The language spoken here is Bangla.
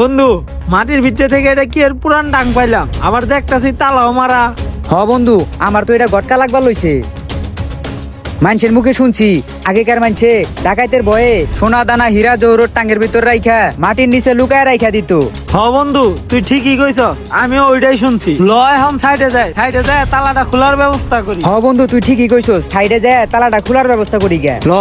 বন্ধু, মাটির ভিতরে থেকে এটা কি এর পুরান ডাং পাইলাম, আবার দেখতাছি তালাও মারা। হ বন্ধু, আমার তো এটা গটকা লাগবার লইছে। মানুষের মুখে শুনছি আগেকার মানুষে ডাকাইতের ভয়ে সোনা দানা হীরা জহরত টাঙ্গের ভিতর রাইখা মাটির নিচে লুকায় রাইখা দিত। হ বন্ধু, তুই ঠিকই কইছস, আমিও ওইটাই শুনছি। লয় এখন সাইডে যায় তালাটা খোলার ব্যবস্থা করি। হ বন্ধু, তুই ঠিকই কইছস, সাইডে যায় তালাটা খোলার ব্যবস্থা করি গে ল।